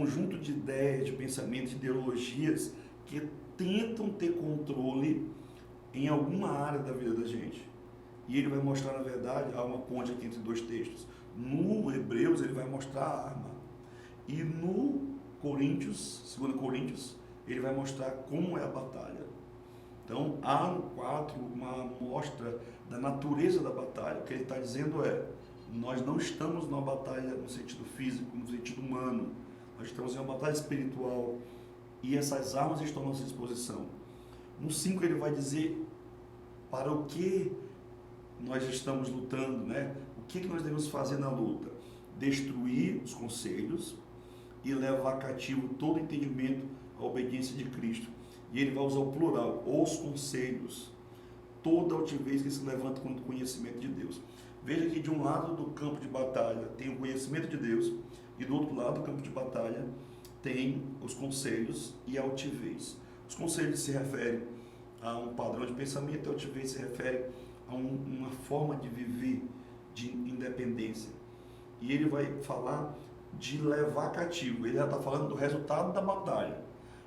conjunto de ideias, de pensamentos, de ideologias que tentam ter controle em alguma área da vida da gente. E ele vai mostrar, na verdade, há uma ponte aqui entre dois textos. No Hebreus, ele vai mostrar a arma. E no Coríntios, 2 Coríntios, ele vai mostrar como é a batalha. Então, há no 4 uma amostra da natureza da batalha. O que ele está dizendo é, nós não estamos numa batalha no sentido físico, no sentido humano. Nós estamos em uma batalha espiritual e essas armas estão à nossa disposição. No 5 ele vai dizer para o que nós estamos lutando, né? O que nós devemos fazer na luta? Destruir os conselhos e levar cativo todo entendimento à obediência de Cristo. E ele vai usar o plural, os conselhos, toda altivez que se levanta contra o conhecimento de Deus. Veja que de um lado do campo de batalha tem o conhecimento de Deus e do outro lado do campo de batalha tem os conselhos e a altivez. Os conselhos se referem a um padrão de pensamento, a altivez se refere a uma forma de viver, de independência. E ele vai falar de levar cativo. Ele já está falando do resultado da batalha.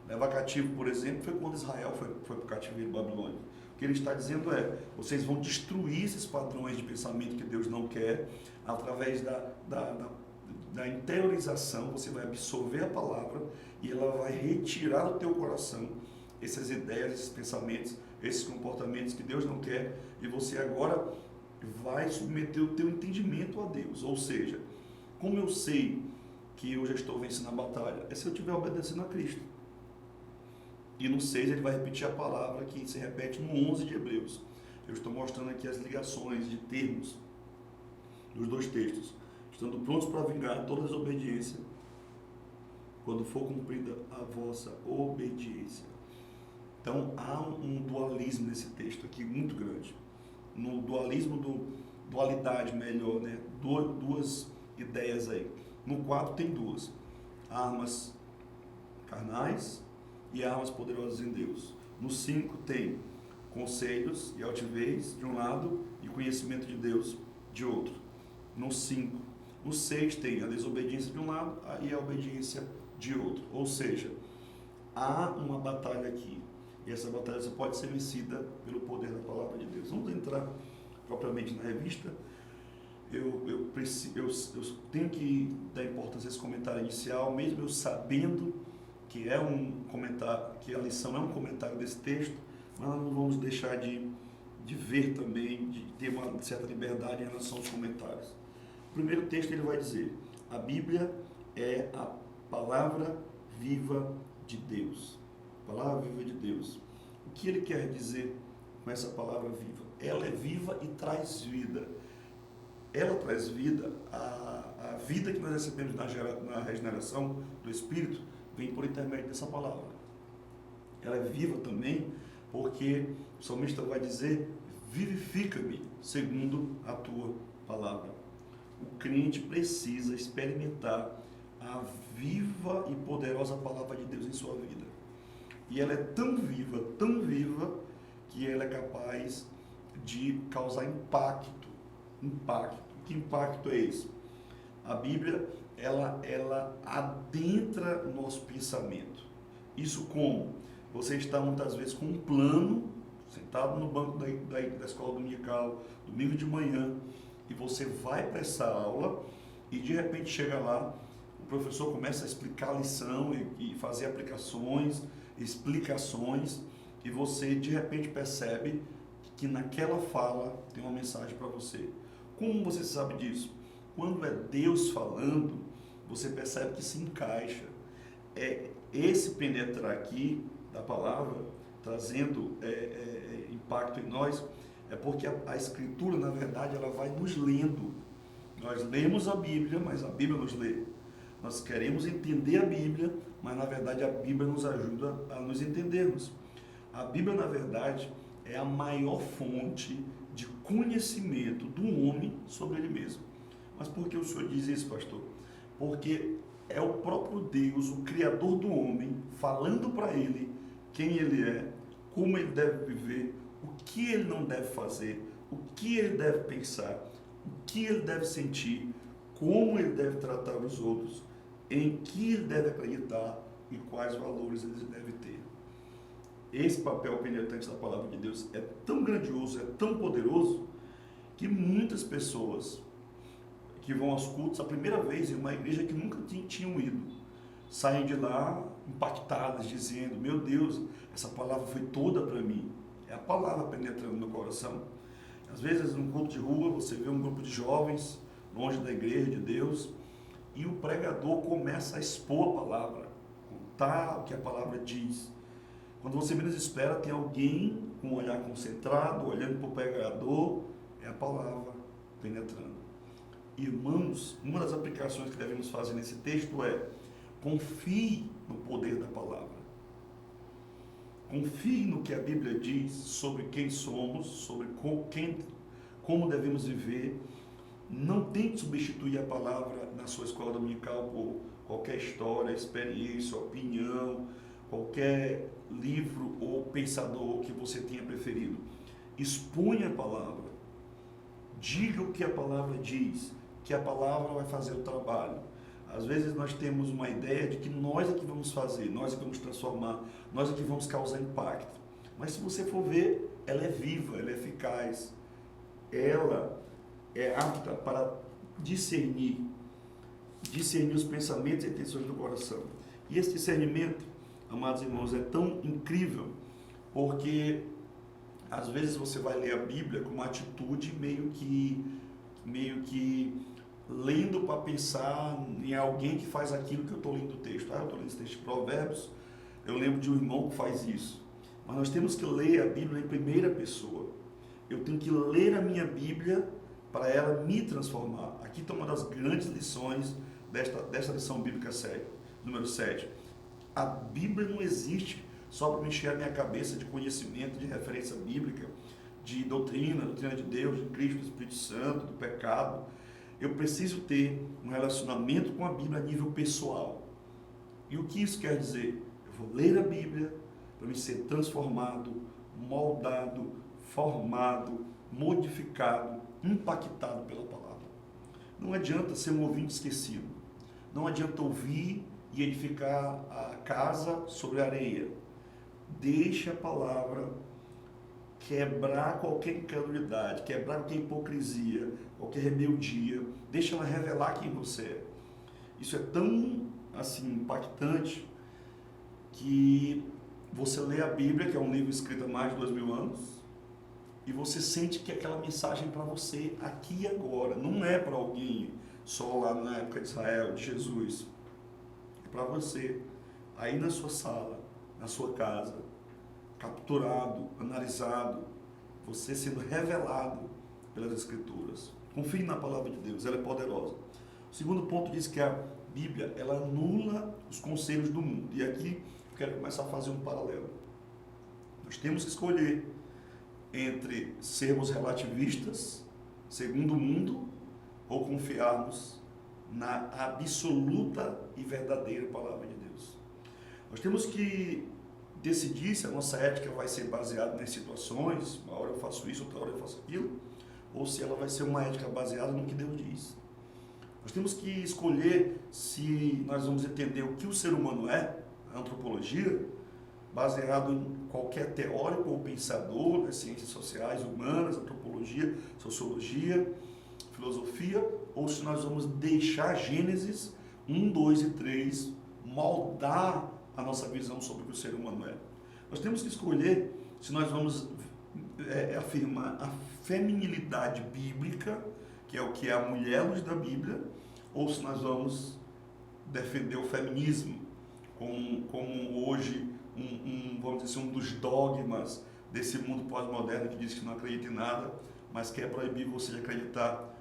Levar cativo, por exemplo, foi quando Israel foi para o cativeiro babilônico. O que ele está dizendo é, vocês vão destruir esses padrões de pensamento que Deus não quer, através da interiorização, você vai absorver a palavra e ela vai retirar do teu coração essas ideias, esses pensamentos, esses comportamentos que Deus não quer, e você agora vai submeter o teu entendimento a Deus. Ou seja, como eu sei que eu já estou vencendo a batalha? É se eu estiver obedecendo a Cristo. E no 6 ele vai repetir a palavra que se repete no 11 de Hebreus. Eu estou mostrando aqui as ligações de termos dos dois textos. Estando prontos para vingar toda desobediência, quando for cumprida a vossa obediência. Então há um dualismo nesse texto aqui muito grande. No dualismo, dualidade melhor, né? Duas ideias aí. No 4 tem duas. Armas carnais e armas poderosas em Deus. No 5 tem conselhos e altivez de um lado e conhecimento de Deus de outro. No 5. No 6 tem a desobediência de um lado e a obediência de outro. Ou seja, há uma batalha aqui. E essa batalha só pode ser vencida pelo poder da palavra de Deus. Vamos entrar propriamente na revista. Eu tenho que dar importância a esse comentário inicial, mesmo eu sabendo que é um comentário, que a lição é um comentário desse texto, mas nós não vamos deixar de ver também, de ter uma certa liberdade em relação aos comentários. O primeiro texto ele vai dizer, a Bíblia é a palavra viva de Deus. Palavra viva de Deus. O que ele quer dizer com essa palavra viva? Ela é viva e traz vida. Ela traz vida, a vida que nós recebemos na regeneração do Espírito vem por intermédio dessa palavra. Ela é viva também porque o salmista vai dizer, vivifica-me segundo a tua palavra. O crente precisa experimentar a viva e poderosa palavra de Deus em sua vida. E ela é tão viva, que ela é capaz de causar impacto. Que impacto é esse? A Bíblia, ela adentra o nosso pensamento. Isso como? Você está muitas vezes com um plano, sentado no banco da escola dominical, domingo de manhã, e você vai para essa aula e de repente chega lá, o professor começa a explicar a lição e fazer aplicações, explicações, e você de repente percebe que naquela fala tem uma mensagem para você. Como você sabe disso? Quando é Deus falando, você percebe que se encaixa. Esse penetrar aqui da palavra, trazendo impacto em nós, é porque a Escritura, na verdade, ela vai nos lendo. Nós lemos a Bíblia, mas a Bíblia nos lê. Nós queremos entender a Bíblia, mas na verdade a Bíblia nos ajuda a nos entendermos. A Bíblia, na verdade, é a maior fonte de conhecimento do homem sobre ele mesmo. Mas por que o senhor diz isso, pastor? Porque é o próprio Deus, o Criador do homem, falando para ele quem ele é, como ele deve viver, o que ele não deve fazer, o que ele deve pensar, o que ele deve sentir, como ele deve tratar os outros. em que ele deve acreditar e quais valores ele deve ter. Esse papel penetrante da palavra de Deus é tão grandioso, é tão poderoso, que muitas pessoas que vão aos cultos a primeira vez em uma igreja que nunca tinham ido, saem de lá impactadas, dizendo: meu Deus, essa palavra foi toda para mim. É a palavra penetrando no coração. Às vezes, num culto de rua, você vê um grupo de jovens longe da igreja de Deus, e o pregador começa a expor a palavra, contar o que a palavra diz. Quando você menos espera, tem alguém com um olhar concentrado, olhando para o pregador, é a palavra penetrando. Irmãos, uma das aplicações que devemos fazer nesse texto é: confie no poder da palavra. Confie no que a Bíblia diz sobre quem somos, sobre como devemos viver. Não tente substituir a palavra na sua escola dominical por qualquer história, experiência, opinião, qualquer livro ou pensador que você tenha preferido. Exponha a palavra. Diga o que a palavra diz, que a palavra vai fazer o trabalho. Às vezes nós temos uma ideia de que nós é que vamos fazer, nós é que vamos transformar, nós é que vamos causar impacto. Mas se você for ver, ela é viva, ela é eficaz. Ela é apta para discernir os pensamentos e intenções do coração. E esse discernimento, amados irmãos, é tão incrível, porque às vezes você vai ler a Bíblia com uma atitude meio que lendo para pensar em alguém que faz aquilo que eu estou lendo o texto. Eu estou lendo esse texto de Provérbios, eu lembro de um irmão que faz isso. Mas nós temos que ler a Bíblia em primeira pessoa. Eu tenho que ler a minha Bíblia para ela me transformar. Aqui está uma das grandes lições desta lição bíblica número 7. A Bíblia não existe só para me encher a minha cabeça de conhecimento, de referência bíblica, de doutrina de Deus, de Cristo, do Espírito Santo, do pecado. Eu preciso ter um relacionamento com a Bíblia a nível pessoal. E o que isso quer dizer? Eu vou ler a Bíblia para me ser transformado, moldado, formado, modificado, impactado pela palavra. Não adianta ser um ouvinte esquecido. Não adianta ouvir e edificar a casa sobre a areia. Deixe a palavra quebrar qualquer incredulidade, quebrar qualquer hipocrisia, qualquer rebeldia. Deixa ela revelar quem você é. Isso é tão impactante que você lê a Bíblia, que é um livro escrito há mais de 2000 anos, e você sente que aquela mensagem é para você aqui e agora. Não é para alguém só lá na época de Israel, de Jesus. É para você, aí na sua sala, na sua casa, capturado, analisado, você sendo revelado pelas Escrituras. Confie na palavra de Deus, ela é poderosa. O segundo ponto diz que a Bíblia, ela anula os conselhos do mundo. E aqui eu quero começar a fazer um paralelo. Nós temos que escolher entre sermos relativistas, segundo o mundo, ou confiarmos na absoluta e verdadeira palavra de Deus. Nós temos que decidir se a nossa ética vai ser baseada nas situações, uma hora eu faço isso, outra hora eu faço aquilo, ou se ela vai ser uma ética baseada no que Deus diz. Nós temos que escolher se nós vamos entender o que o ser humano é, a antropologia, baseado em qualquer teórico ou pensador das ciências sociais, humanas, antropologia, sociologia, filosofia, ou se nós vamos deixar Gênesis 1, 2 e 3 moldar a nossa visão sobre o que o ser humano é. Nós temos que escolher se nós vamos afirmar a feminilidade bíblica, que é o que é a mulher luz da Bíblia, ou se nós vamos defender o feminismo como hoje vamos dizer, um dos dogmas desse mundo pós-moderno que diz que não acredita em nada, mas quer proibir você de acreditar